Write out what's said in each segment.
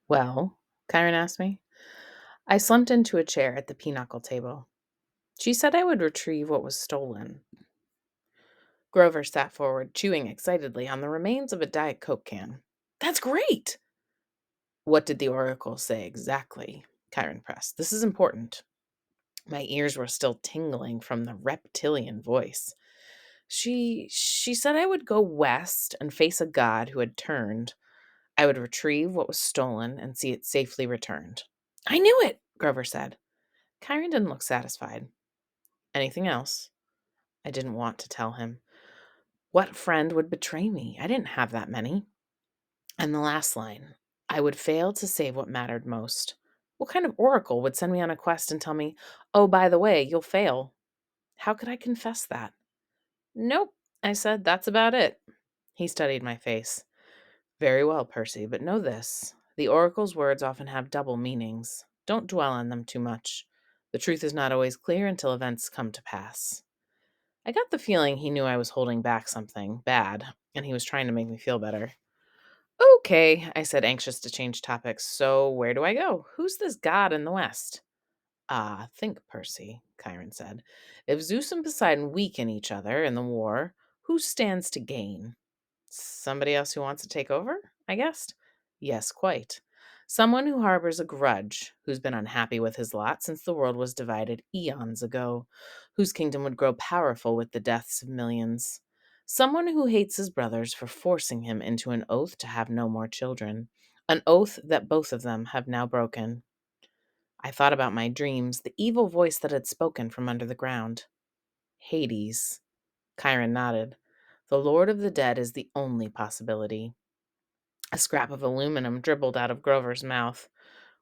Well, Chiron asked me. I slumped into a chair at the pinochle table. She said I would retrieve what was stolen. Grover sat forward, chewing excitedly on the remains of a Diet Coke can. That's great! What did the oracle say exactly? Chiron pressed. This is important. My ears were still tingling from the reptilian voice. She said I would go west and face a god who had turned. I would retrieve what was stolen and see it safely returned. I knew it, Grover said. Chiron didn't look satisfied. Anything else? I didn't want to tell him. What friend would betray me? I didn't have that many. And the last line, I would fail to save what mattered most. What kind of oracle would send me on a quest and tell me, oh, by the way, you'll fail? How could I confess that? Nope, I said, that's about it. He studied my face. Very well, Percy, but know this. The oracle's words often have double meanings. Don't dwell on them too much. The truth is not always clear until events come to pass. I got the feeling he knew I was holding back something bad, and he was trying to make me feel better. Okay, I said, anxious to change topics. So, where do I go? Who's this god in the West? Ah, think, Percy, Chiron said. If Zeus and Poseidon weaken each other in the war, who stands to gain? Somebody else who wants to take over? I guessed. Yes, quite. Someone who harbors a grudge, who's been unhappy with his lot since the world was divided eons ago, whose kingdom would grow powerful with the deaths of millions. Someone who hates his brothers for forcing him into an oath to have no more children, an oath that both of them have now broken. I thought about my dreams, the evil voice that had spoken from under the ground. Hades. Chiron nodded. The Lord of the Dead is the only possibility. A scrap of aluminum dribbled out of Grover's mouth.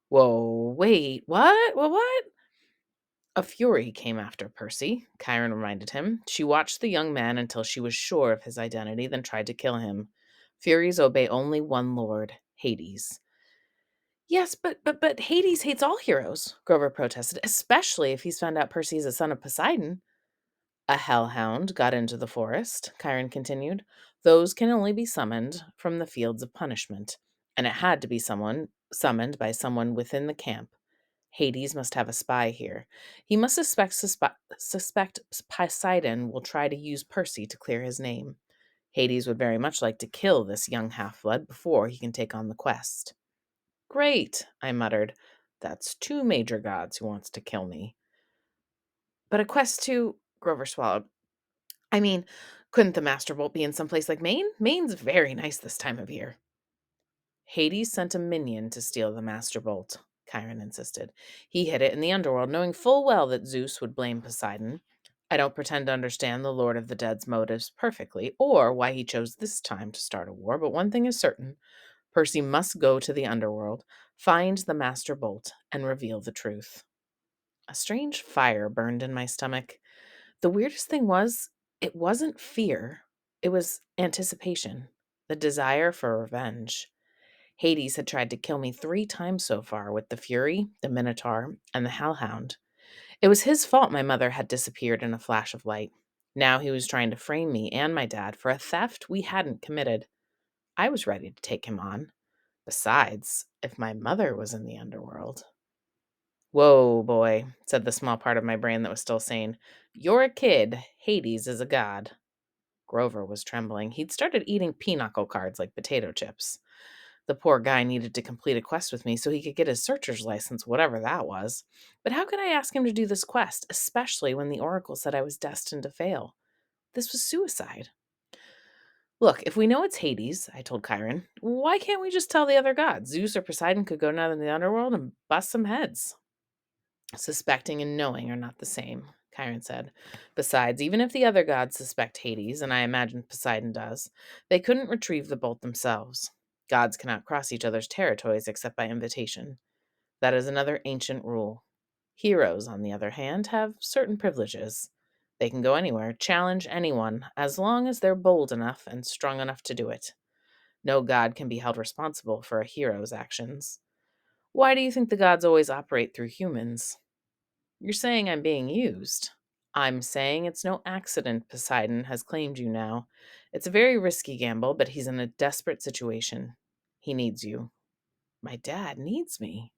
Whoa, wait, what? What? A fury came after Percy, Chiron reminded him. She watched the young man until she was sure of his identity, then tried to kill him. Furies obey only one lord, Hades. Yes, but Hades hates all heroes, Grover protested, especially if he's found out Percy is a son of Poseidon. A hellhound got into the forest, Chiron continued. Those can only be summoned from the fields of punishment, and it had to be someone summoned by someone within the camp. Hades must have a spy here. He must suspect Poseidon will try to use Percy to clear his name. Hades would very much like to kill this young half-blood before he can take on the quest. Great, I muttered. That's two major gods who wants to kill me. But a quest to... Grover swallowed. I mean, couldn't the Master Bolt be in some place like Maine? Maine's very nice this time of year. Hades sent a minion to steal the Master Bolt, Chiron insisted. He hid it in the underworld, knowing full well that Zeus would blame Poseidon. I don't pretend to understand the Lord of the Dead's motives perfectly, or why he chose this time to start a war, but one thing is certain. Percy must go to the underworld, find the Master Bolt, and reveal the truth. A strange fire burned in my stomach. The weirdest thing was, it wasn't fear. It was anticipation, the desire for revenge. Hades had tried to kill me 3 times so far with the Fury, the Minotaur, and the Hellhound. It was his fault my mother had disappeared in a flash of light. Now he was trying to frame me and my dad for a theft we hadn't committed. I was ready to take him on. Besides, if my mother was in the underworld. Whoa, boy, said the small part of my brain that was still sane. You're a kid. Hades is a god. Grover was trembling. He'd started eating pinochle cards like potato chips. The poor guy needed to complete a quest with me so he could get his searcher's license, whatever that was. But how could I ask him to do this quest, especially when the oracle said I was destined to fail? This was suicide. Look, if we know it's Hades, I told Chiron, why can't we just tell the other gods? Zeus or Poseidon could go down in the underworld and bust some heads. Suspecting and knowing are not the same, Chiron said. Besides, even if the other gods suspect Hades, and I imagine Poseidon does, they couldn't retrieve the bolt themselves. Gods cannot cross each other's territories except by invitation. That is another ancient rule. Heroes, on the other hand, have certain privileges. They can go anywhere, challenge anyone, as long as they're bold enough and strong enough to do it. No god can be held responsible for a hero's actions. Why do you think the gods always operate through humans? You're saying I'm being used. I'm saying it's no accident Poseidon has claimed you now. It's a very risky gamble, but he's in a desperate situation. He needs you. My dad needs me.